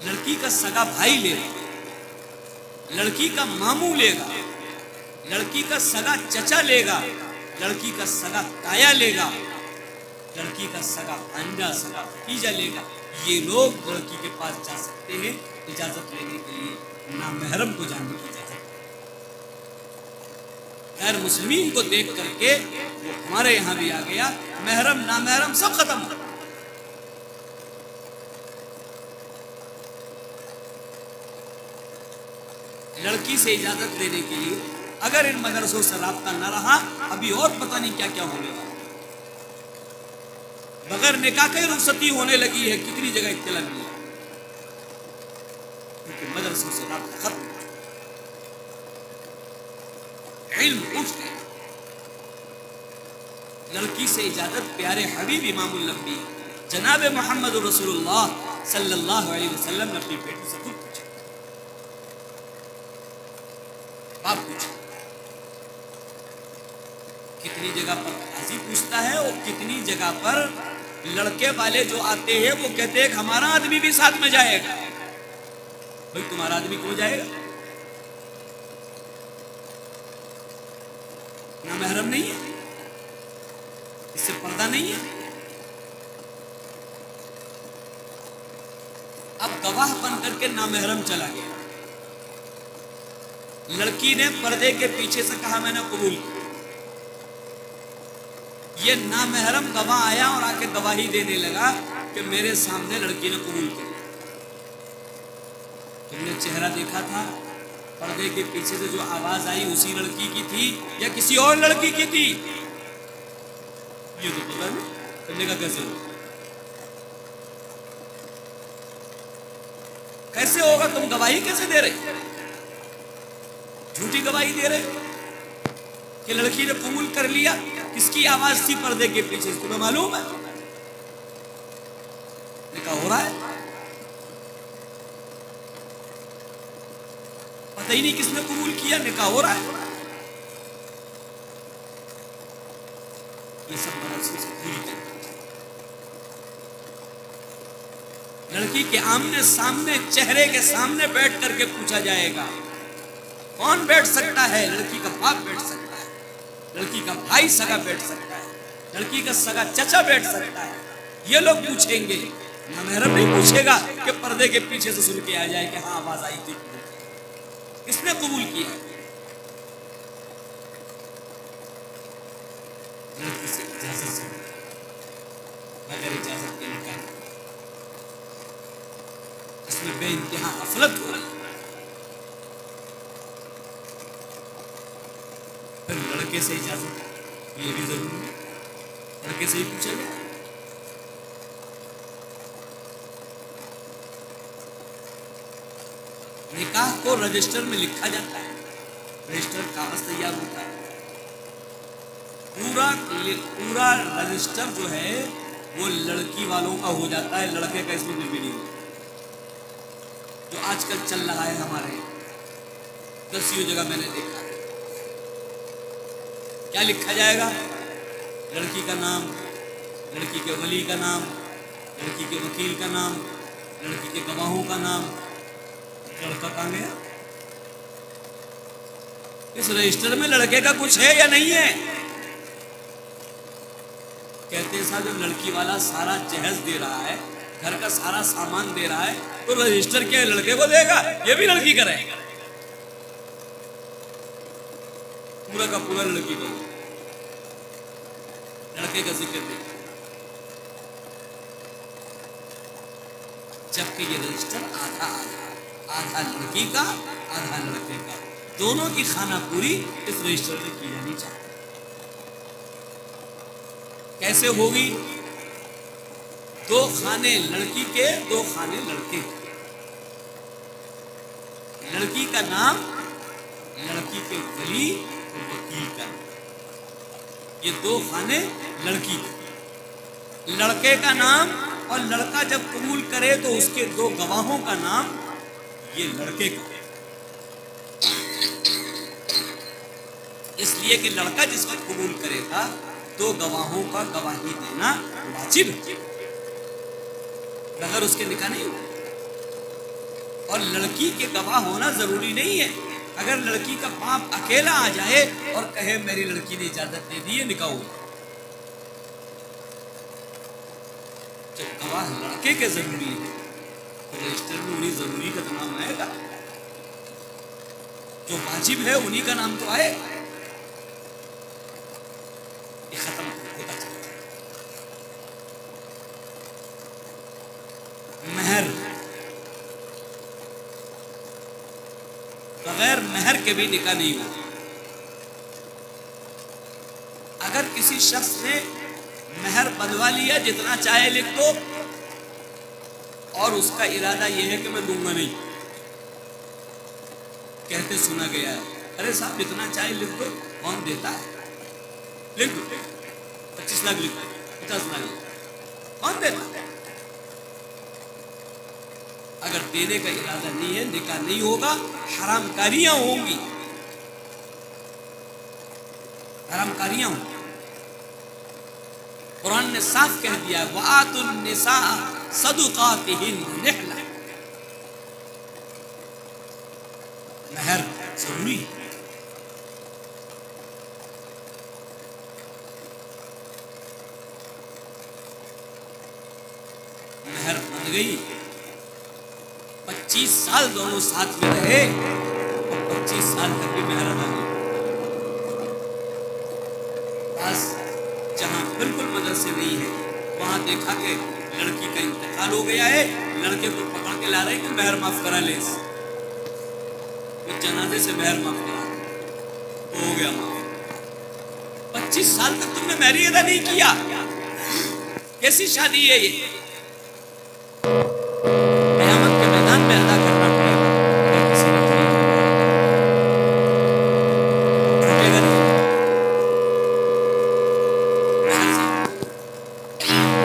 لڑکی کا سگا بھائی لے گا، لڑکی کا ماموں لے گا، لڑکی کا سگا چچا لے گا، لڑکی کا سگا تایا لے گا، لڑکی کا سگا بھانجا سگا بھتیجا لے گا. یہ لوگ لڑکی کے پاس جا سکتے ہیں اجازت لینے کے لیے، نامحرم کو جانے کی اجازت. غیر مسلمین کو دیکھ کر کے وہ ہمارے یہاں بھی آ گیا، محرم نامحرم سب ختم. لڑکی سے اجازت لینے کے لیے اگر ان مدرسوں سے رابطہ نہ رہا، ابھی اور پتہ نہیں کیا کیا ہونے والا. بغیر نکاح کی رخصتی ہونے لگی ہے، کتنی جگہ اطلاع ملی، کیونکہ مدرسوں سے رابطہ ختم، علم اٹھ گیا. لڑکی سے اجازت پیارے حبیب امام الانبیاء جناب محمد رسول اللہ صلی اللہ علیہ وسلم نے اپنی بیٹی سے خود پوچھا. باپ پوچھا، کتنی جگہ پر قاضی پوچھتا ہے اور کتنی جگہ پر لڑکے والے جو آتے ہیں وہ کہتے ہیں کہ ہمارا آدمی بھی ساتھ میں جائے گا. بھائی تمہارا آدمی کیوں جائے گا؟ نامحرم نہیں ہے، اس سے پردہ نہیں ہے. اب گواہ بن کر کے نامحرم چلا گیا. لڑکی نے پردے کے پیچھے سے کہا میں نے قبول کیا. یہ نامحرم گواہ آیا اور آ کے گواہی دینے لگا کہ میرے سامنے لڑکی نے قبول کیا. تم نے چہرہ دیکھا تھا، پردے کے پیچھے سے جو آواز آئی اسی لڑکی کی تھی یا کسی اور لڑکی کی تھی؟ یہ تو پتا نہیں. تم نے کہا کیسے ہوگا؟ کیسے ہوگا؟ تم گواہی کیسے دے رہے؟ جھوٹی گواہی دے رہے کہ لڑکی نے قبول کر لیا. کس کی آواز تھی پردے کے پیچھے؟ تمہیں معلوم ہے؟ نکاح ہو رہا ہے، پتہ ہی نہیں کس نے قبول کیا، نکاح ہو رہا ہے. یہ سب مدرسے سے پوری کریں. لڑکی کے آمنے سامنے چہرے کے سامنے بیٹھ کر کے پوچھا جائے گا. کون بیٹھ سکتا ہے؟ لڑکی کا باپ بیٹھ سکتا ہے، لڑکی کا بھائی سگا بیٹھ سکتا ہے، لڑکی کا سگا چچا بیٹھ سکتا ہے. یہ لوگ پوچھیں گے، نامحرم نہیں پوچھے گا کہ پردے کے پیچھے سے سن کے آ جائے کہ ہاں آواز آئی تھی، کس نے قبول کیا؟ لڑکی سے اجازت سے، اگر اجازت کے نکاح، اس میں بے انتہا غفلت ہو رہی ہے. پھر لڑکے سے اجازت، یہ بھی ضروری ہے. لڑکے سے ہی پوچھا گیا. نکاح کو رجسٹر میں لکھا جاتا ہے، رجسٹر کاغذ تیار ہوتا ہے، پورا رجسٹر جو ہے وہ لڑکی والوں کا ہو جاتا ہے، لڑکے کا اس میں بھی نہیں ہوتا. جو آج کل چل رہا ہے ہمارے دسیوں جگہ میں نے دیکھا. کیا لکھا جائے گا؟ لڑکی کا نام، لڑکی کے ولی کا نام، لڑکی کے وکیل کا نام، لڑکی کے گواہوں کا نام. لڑکا کہاں گیا؟ اس رجسٹر میں لڑکے کا کچھ ہے یا نہیں ہے؟ کہتے ہیں صاحب جب لڑکی والا سارا جہیز دے رہا ہے، گھر کا سارا سامان دے رہا ہے، تو رجسٹر کیا لڑکے کو دے گا؟ یہ بھی لڑکی کا رہے گا، پورا کا پورا لڑکی کو. لڑکے کا ذکر نہیں، جبکہ یہ رجسٹر آدھا لڑکی کا آدھا لڑکے کا، دونوں کی خانہ پوری اس رجسٹر میں کی جانی چاہیے. کیسے ہوگی؟ 2 خانے لڑکی کے، 2 خانے لڑکے کے. لڑکی کا نام، لڑکی کے ولی اور وکیل کا نام، یہ 2 خانے لڑکی کے. لڑکے کا نام، اور لڑکا جب قبول کرے تو اس کے 2 گواہوں کا نام، یہ لڑکے کا. اس لیے کہ لڑکا جس وقت قبول کرے گا 2 گواہوں کا گواہی دینا واجب ہے، بغیر اس کے نکاح نہیں ہوگا. اور لڑکی کے گواہ ہونا ضروری نہیں ہے. اگر لڑکی کا باپ اکیلا آ جائے اور کہے میری لڑکی نے اجازت دے دی ہے نکاح ہو، جب گواہ لڑکے کے ضروری ہے تو رجسٹر میں انہیں ضروری کا تو نام آئے گا، جو واجب ہے انہیں کا نام تو آئے. یہ ختم ہوتا چلتا ہے. مہر، بغیر مہر کے بھی نکاح نہیں ہوتا. اگر کسی شخص نے مہر بندوا لیا جتنا چاہے لکھ دو اور اس کا ارادہ یہ ہے کہ میں دوں گا نہیں، کہتے سنا گیا ہے ارے صاحب جتنا چاہے لکھ دو، کون دیتا ہے؟ لکھ دو 25 لاکھ لکھ دو، 50 لاکھ لکھ دو، کون دیتا ہے؟ اگر دینے کا ارادہ نہیں ہے نکاح نہیں ہوگا. حرام کاریاں ہوں گی، حرام کاریاں ہوں گی. قرآن نے صاف کہہ دیا وَآتُوا النِّسَاءَ صَدُقَاتِهِنَّ نِحْلَةً. مہر ضروری ہے. مہر بن گئی، 25 سال دونوں ساتھ میں رہے، 25 سال تک بھی مہر ادا نہیں. بس جہاں بالکل مدرسے نہیں ہے وہاں دیکھا کہ لڑکی کا انتقال ہو گیا ہے، لڑکے کو پکڑ کے لا رہے ہیں کہ مہر معاف کرا لے، جنازے سے مہر معاف کرا تو ہو گیا معاف. 25 سال تک تم نے مہر ہی ادا نہیں کیا، کیسی شادی ہے یہ؟ قیامت کے میدان میں ادا کرنا پڑے گا. اگر کسی نے کیا کٹے گا نہیں.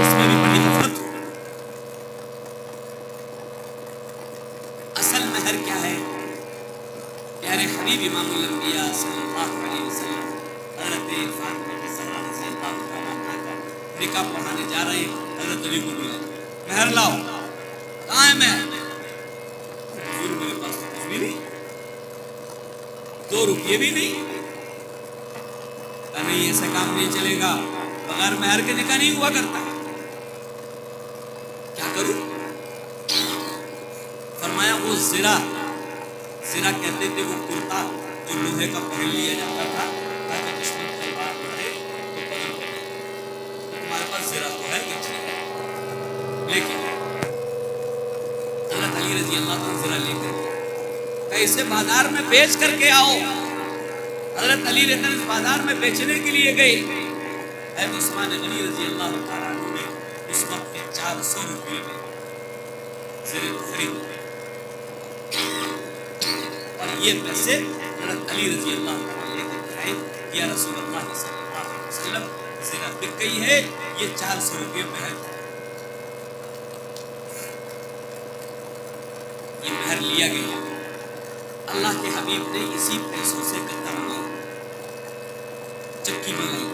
اس میں بھی بڑی حفرت ہو. اصل مہر کیا ہے؟ پیارے حبیب امام الانبیاء صلی اللہ علیہ وسلم حضرت فاطمہ الزہرا رضی اللہ تعالیٰ عنہا کا نکاح پڑھانے جا رہے ہیں. حضرت علی کو بلاؤ، مہر لاؤ. کہاں ہے مہر؟ حضور میرے پاس تو کچھ بھی نہیں، 2 روپیے بھی نہیں. کہا نہیں ایسا کام نہیں چلے گا، بغیر مہر کے نکاح نہیں ہوا کرتا. کیا کروں؟ فرمایا وہ زرا کہتے تھے وہ کرتا جو لوہے کا پہن لیا جاتا تھا تاکہ دشمن تلوار مارے تو بدل ہو جائے. تمہارے پاس زرا تو ہے یہ چیز، لیکن حضرت علی رضی اللہ عنہ زرا لے کر کہ اسے بازار میں بیچ کر کے آؤ. حضرت علی رضی اللہ بازار میں بیچنے کے لیے گئے. حضرت عثمان غنی رضی اللہ تعالیٰ عنہ نے اس وقت کے 400 روپئے میں زرے خرید اور یہ پیسے حضرت علی رضی اللہ تعالیٰ لے کر آئے. یا رسول اللہ صلی اللہ علیہ وسلم زرا بک گئی ہے، یہ 400 روپئے مہر. یہ مہر لیا گیا. اللہ کے حبیب نے اسی پیسوں سے گدا منگایا، چکی منگائی،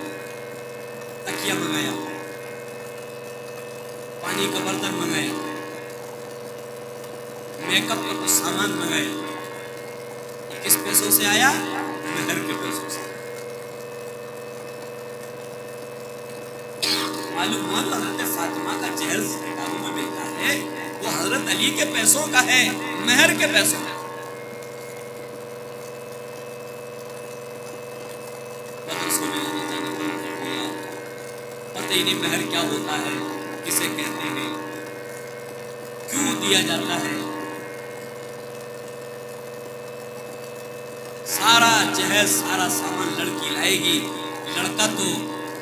تکیا منگایا، پانی کا برتن منگایا، میک اپ کا کچھ سامان منگایا. یہ کس پیسوں سے آیا؟ مہر کے پیسوں سے. معلوم ہوا تو حضرت فاطمہ کا جہیز کتابوں میں ملتا ہے وہ حضرت علی کے پیسوں کا ہے، مہر کے پیسوں کا. مدرسوں میں آنے جانے کو پتہ ہی نہیں مہر کیا ہوتا ہے، کسے کہتے ہیں، کیوں دیا جاتا ہے. سارا جہیز سارا سامان لڑکی لائے گی، لڑکا تو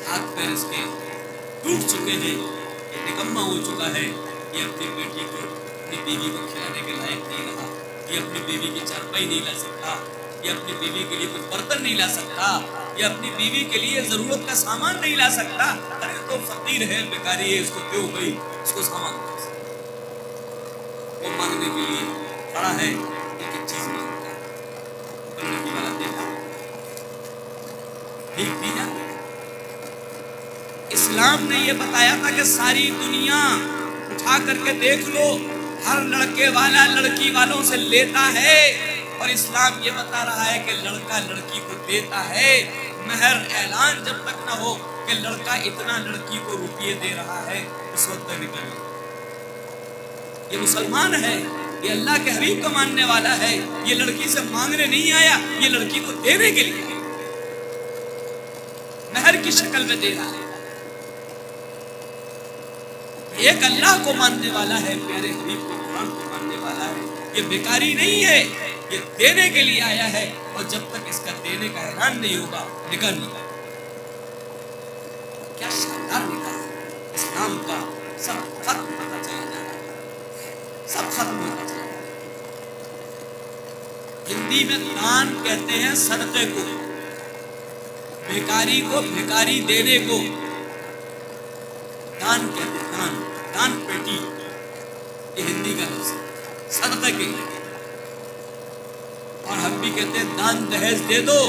ہاتھ پیر اس کے ٹوٹ چکے ہیں، یہ نکما ہو چکا ہے. یہ اپنی بیٹی کو اپنی بیوی کو کھلانے کے لائق نہیں رہا، یہ اپنی بیوی کی چارپائی نہیں لا سکتا، یہ اپنی بیوی کے لیے کچھ برتن نہیں لا سکتا، یہ اپنی بیوی کے لیے ضرورت کا سامان نہیں لا سکتا. ارے تو فقیر ہے، بیکاری ہے، اس کو کیوں بھائی اس کو سامان دے سکتا. وہ مانگنے کے لیے کھڑا ہے، ایک ایک چیز مانگتا ہے. بندگی والا دیتا ٹھیک بھی جاتا. اسلام نے یہ بتایا تھا کہ ساری دنیا اٹھا کر کے دیکھ لو، ہر لڑکے والا لڑکی والوں سے لیتا ہے، اور اسلام یہ بتا رہا ہے کہ لڑکا لڑکی کو دیتا ہے۔ مہر اعلان جب تک نہ ہو کہ لڑکا اتنا لڑکی کو روپیے دے رہا ہے، اس وقت تک نکل۔ یہ مسلمان ہے، یہ اللہ کے حبیب کو ماننے والا ہے، یہ لڑکی سے مانگنے نہیں آیا، یہ لڑکی کو دینے کے لیے مہر کی شکل میں دے رہا ہے۔ ایک اللہ کو ماننے والا ہے، پیارے حبیب کو قرآن کو ماننے والا ہے، یہ بیکاری نہیں ہے، یہ دینے کے لیے آیا ہے، اور جب تک اس کا دینے کا اعلان نہیں ہوگا نکاح نہیں ہوگا۔ کیا شاندار نکاح اسلام کا، سب ختم پتہ چلا جائے، سب ختم ہوتا چلا جائے۔ ہندی میں دان کہتے ہیں صدقے کو، بھیکاری کو بھیکاری دینے کو دان کہتے ہیں، دان، دان پیٹی، یہ ہندی کا لفظ ہے صدقے کے۔ اور ہم بھی کہتے ہیں دان دہیج دے دو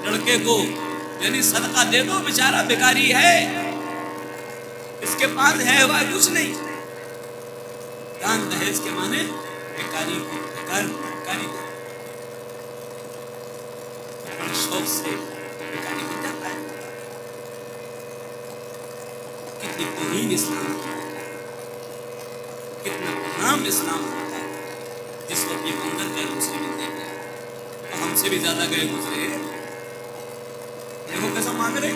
لڑکے کو، یعنی صدقہ دے دو، بیچارہ بھیکاری ہے، اس کے پاس ہے وہ کچھ نہیں۔ دان دہیج کے معنی بھیکاری کو بھیکاری دو، بڑے شوق سے بھیکاری بن جاتا ہے۔ کتنی توہین اسلام کی، کتنا نام اسلام ہوتا ہے۔ جس وقت یہ منظر گئے مسلم دیکھے تو ہم سے بھی زیادہ گئے گزرے، دیکھو کیسا مانگ رہے۔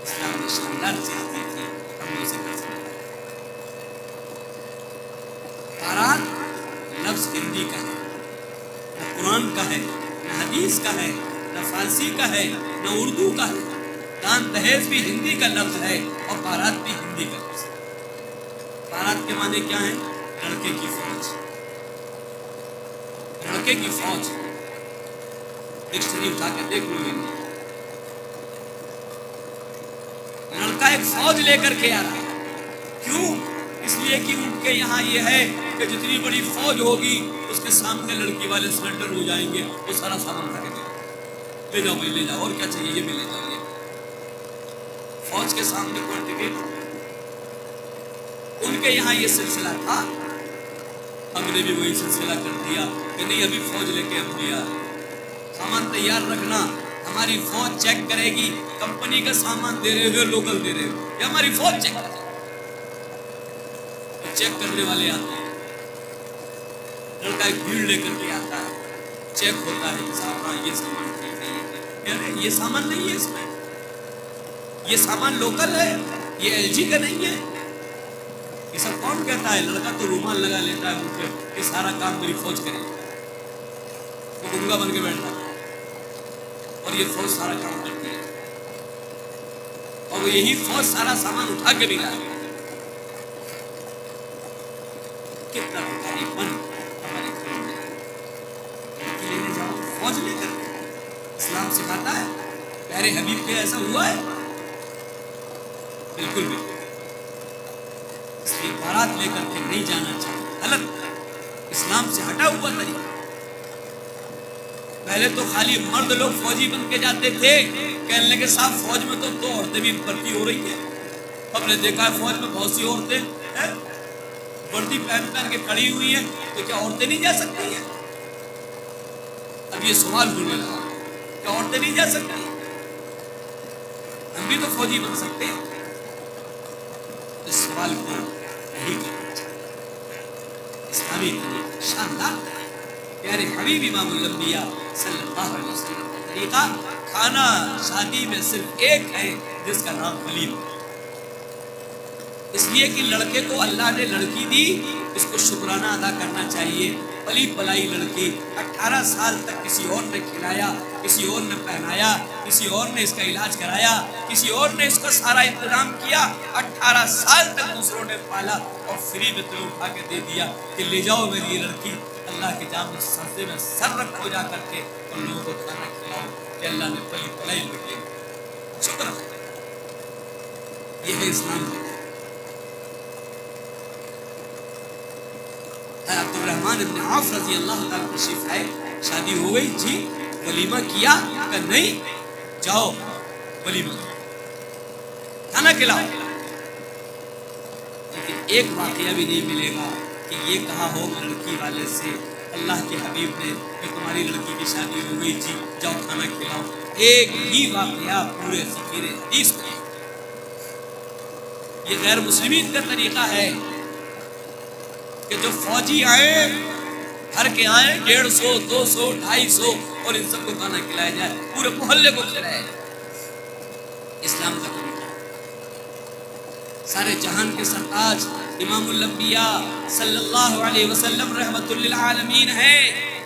اسلام نے شاندار چیز دی تھی، ہم نے اسے کر سکتے۔ بارات لفظ ہندی کا ہے، نہ قرآن کا ہے، نہ حدیث کا ہے، نہ فارسی کا ہے، نہ اردو کا ہے۔ دان دہیج بھی ہندی کا لفظ ہے، اور بارات بھی ہندی کا لفظ ہے۔ بارات کے معنی کیا ہے؟ لڑکے کی فوج، لڑکے کی فوج۔ ڈکشنری اٹھا کے دیکھ لو گے، لڑکا ایک فوج لے کر کے آ رہا ہے۔ کیوں؟ اس لیے کہ ان کے یہاں یہ ہے کہ جتنی بڑی فوج ہوگی اس کے سامنے لڑکی والے سرنڈر ہو جائیں گے، وہ سارا سامان اٹھا کے دے، لے جاؤ بھائی لے جاؤ، اور کیا چاہیے یہ بھی لے جاؤ۔ فوج کے سامنے کوئی ٹکٹ، ان کے یہاں یہ سلسلہ تھا، ہم نے بھی وہی سلسلہ کر دیا کہ نہیں ابھی فوج لے کے ہم دیا، سامان تیار رکھنا، ہماری فوج چیک کرے گی کمپنی کا سامان دے رہے ہو لوکل دے رہے ہو، یہ ہماری فوج چیک کرے گی۔ چیک کرنے والے آتے ہیں، لڑکا ایک بھیڑ لے کر کے آتا ہے، چیک ہوتا ہے، ہاں یہ سامان ٹھیک ہے، یہ سامان نہیں ہے، اس میں یہ سامان لوکل ہے، یہ ایل جی کا نہیں ہے۔ یہ سب کون کہتا ہے؟ لڑکا تو رومال لگا لیتا ہے منہ پہ کہ سارا کام میری فوج کرے، وہ گنگا بن کے بیٹھتا ہے اور یہ فوج سارا کام کرتی ہے، اور وہ یہی فوج سارا سامان اٹھا کے بھی لاتی ہے۔ کتنا بھیکاری پن ہمارے گھروں میں ہے۔ لینے جاؤ فوج لے کر، اسلام سکھاتا ہے؟ پیارے حبیب پہ ایسا ہوا ہے؟ بالکل بھی، اس لیے بارات لے کر کے نہیں جانا چاہیے، غلط، اسلام سے ہٹا ہوا طریقہ۔ پہلے تو خالی مرد لوگ فوجی بن کے جاتے تھے، کہنے لگے صاحب فوج میں تو 2 عورتیں بھی بھرتی ہو رہی ہیں۔ ہم نے دیکھا ہے فوج میں بہت سی عورتیں ہیں، وردی پہن کے کھڑی ہوئی ہیں، تو کیا عورتیں نہیں جا سکتی ہیں؟ اب یہ سوال ہونے لگا، کیا عورتیں نہیں جا سکتی؟ ہم بھی تو فوجی بن سکتے ہیں۔ اس سوال کو نہیں کرنا چاہیے۔ اسلامی طریقہ شاندار ہے، پیارے حبیب امام الانبیاء صلی اللہ علیہ وسلم کا طریقہ۔ کھانا شادی میں صرف ایک ہے جس کا نام ولیمہ، اس لیے کہ لڑکے کو اللہ نے لڑکی دی، اس کو شکرانہ ادا کرنا چاہیے۔ پلی پلائی لڑکی، 18 سال تک کسی اور نے کھلایا، کسی اور نے پہنایا، کسی اور نے اس کا علاج کرایا، کسی اور نے اس کا سارا انتظام کیا، 18 سال تک دوسروں نے پالا، اور فری میں تمہیں اٹھا کے دے دیا کہ لے جاؤ میری یہ لڑکی، اللہ کے جامع سجدے میں سر رکھو جا کر کے اور لوگوں کو کھانا کھلاؤ کہ اللہ نے پلی پلائی لڑکی شکر۔ یہ ہے اسلام۔ عبد الرحمن بن عوف رضی اللہ تعالیٰ تشریف آئے، شادی ہو گئی جی، ولیمہ کیا؟ کہ نہیں، جاؤ ولیمہ کھانا کھلاؤ۔ ایک واقعہ بھی نہیں ملے گا کہ یہ کہا ہو لڑکی والے سے اللہ کے حبیب نے کہ تمہاری لڑکی کی شادی ہو گئی جی جاؤ کھانا کھلاؤ. ایک ہی واقعہ پورے ذکر حدیث میں. یہ غیر مسلمین کا طریقہ ہے کہ جو فوجی آئے گھر کے آئے 150 200 250 اور ان سب کو کھانا کھلایا جائے, پورے محلے کو کھلایا جائے. اسلام کا طریقہ. سارے جہان کے سرتاج امام الانبیاء صلی اللہ علیہ وسلم رحمت للعالمین ہیں,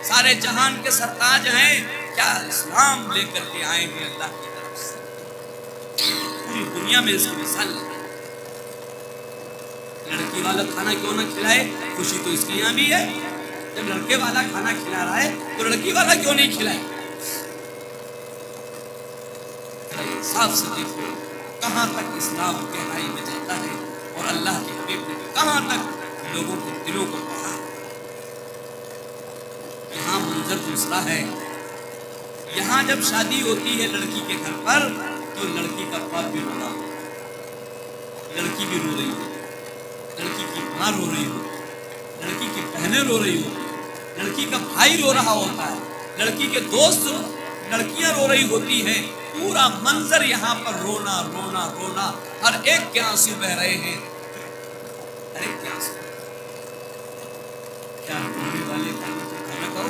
سارے جہان کے سرتاج ہیں. کیا اسلام لے کر کے آئے ہیں اللہ کی طرف سے, پوری دنیا میں اس کی مثال نہیں. لڑکی والا کھانا کیوں نہ کھلائے, خوشی تو اس کے یہاں بھی ہے. جب لڑکے والا کھانا کھلا رہا ہے تو لڑکی والا کیوں نہیں کھلائے. صاف سے دیکھو کہاں تک اسلام گہرائی میں جاتا ہے اور اللہ کے حبیب نے کہاں تک لوگوں کے دلوں کو پڑھا. یہاں منظر دوسرا ہے. یہاں جب شادی ہوتی ہے لڑکی کے گھر پر تو لڑکی کا باپ بھی رو رہا ہو, لڑکی بھی رو رہی ہو, لڑکی کی ماں رو رہی ہو, لڑکی کی بہنیں رو رہی ہو, لڑکی کا بھائی رو رہا ہوتا ہے, لڑکی کے دوست لڑکیاں رو رہی ہوتی ہیں. پورا منظر یہاں پر رونا رونا رونا, ہر ایک کے آنسو بہ رہے ہیں, ہر ایک کے آنسو. کیا رونے والے کھانا کھاؤ؟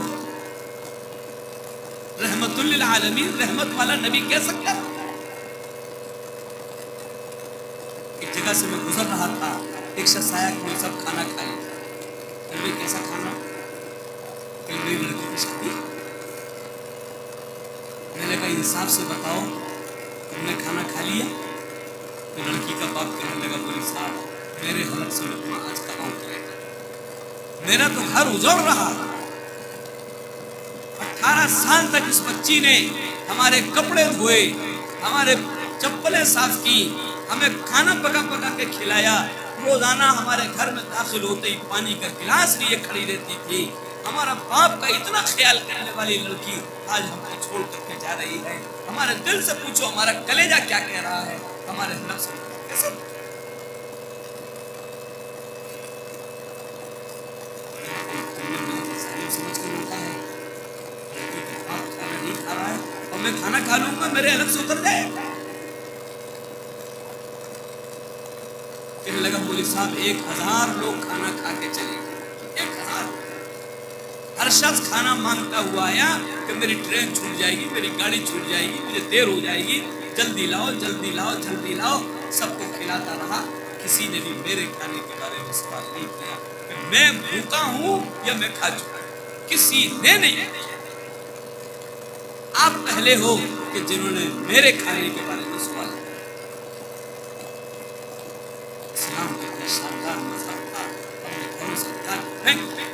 رحمت للعالمین رحمت والا نبی کہہ سکتا ہے. ایک جگہ سے میں گزر رہا تھا, ایک شخص آیا کہ وہ سب کھانا کھا لیا. کیسا کھانا؟ کہ میری لڑکی کی شادی. میں نے کہا انصاف سے بتاؤ تم نے کھانا کھا لیا؟ تو لڑکی کا باپ کہنے لگا مولوی صاحب میرے حلق سے لقمہ آج کہاں اترے گا, میرا تو گھر اجڑ رہا. 18 سال تک اس بچی نے ہمارے کپڑے دھوئے, ہمارے چپلیں صاف کی, ہمیں کھانا پکا پکا کے کھلایا. روزانہ ہمارے گھر میں داخل ہوتے ہی پانی کا گلاس لیے کھڑی رہتی تھی. ہمارا باپ کا اتنا خیال کرنے والی لڑکی آج ہم کو چھوڑ کر کے جا رہی ہے. ہمارے دل سے پوچھو ہمارا کلیجہ کیا کہہ رہا ہے, ہمارے حلق سے کیسے. سمجھ کر ملتا ہے نہیں کھا رہا ہے اور میں کھانا کھا لوں گا میرے حلق سے اتر جائے. کہنے لگا مولوی صاحب 1000 لوگ کھانا کھا کے چلے گئے, 1000. ہر شخص کھانا مانگتا ہوا آیا کہ میری ٹرین چھوٹ جائے گی, میری گاڑی چھوٹ جائے گی, مجھے دیر ہو جائے گی, جلدی لاؤ جلدی لاؤ جلدی لاؤ. سب کو کھلاتا رہا. کسی نے بھی میرے کھانے کے بارے میں سوال نہیں کیا کہ میں بھوکا ہوں یا میں کھا چکا ہوں, کسی نے نہیں. آپ پہلے ہو کہ جنہوں نے میرے کھانے کے بارے میں سوال کیا. اسلام کتنا شاندار مذہب تھا, ہم نے گھروں سے پھینک دیا.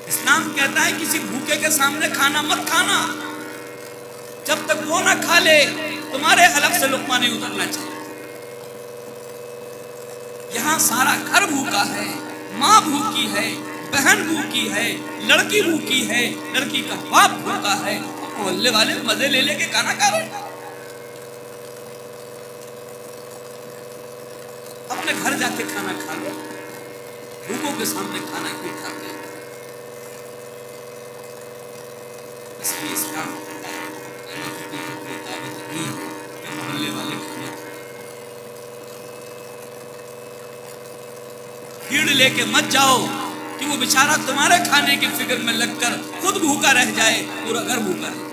اسلام کہتا ہے کسی بھوکے کے سامنے کھانا مت کھانا, جب تک وہ نہ کھا لے تمہارے حلق سے لقمہ نہیں اترنا چاہیے. یہاں سارا گھر بھوکا ہے, ماں بھوکی ہے, بہن بھوکی ہے, لڑکی بھوکی ہے, لڑکی کا باپ بھوکا ہے, محلے والے مزے لے لے کے کھانا کھا رہے ہیں. اپنے گھر جا کے کھانا کھا لو, بھوکوں کے سامنے کھانا کیوں کھاتے ہیں. اس لیے اسلام کہتا ہے کوئی دعوت نہیں ہے کہ محلے والے کھانا بھیڑ لے کے مت جاؤ کہ وہ بیچارہ تمہارے کھانے کی فکر میں لگ کر خود بھوکا رہ جائے, پورا گھر بھوکا رہ جائے.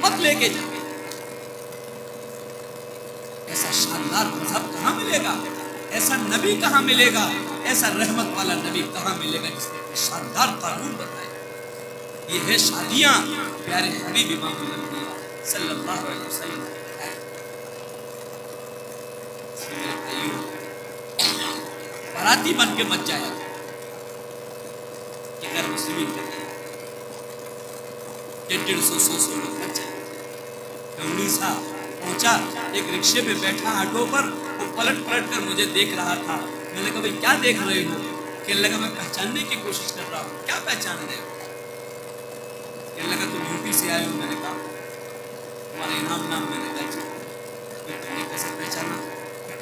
مت لے کے جاؤ. ایسا شاندار مذہب کہاں ملے گا, ایسا نبی کہاں ملے گا, ایسا رحمت والا نبی کہاں ملے گا جس نے شاندار قانون بتایا. یہ ہے شادیاں پیارے حبیب امام الانبیاء صلی اللہ علیہ وسلم. باراتی بن کے مت جائے, یہ غیر مسلمین کہتے ہیں 150-100 لوگ مت جائے. انیسا پہنچا, ایک رکشے پہ بیٹھا آٹو پر, وہ پلٹ پلٹ کر مجھے دیکھ رہا تھا. میں نے کہا بھائی کیا دیکھ رہے ہو؟ کہنے لگا میں پہچاننے کی کوشش کر رہا ہوں. کیا پہچان رہے ہو؟ کہنے لگا تم یوپی سے آئے ہو. میں نے کہا تمہارا انعام نام. میں نے کہا تم نے کیسے پہچانا؟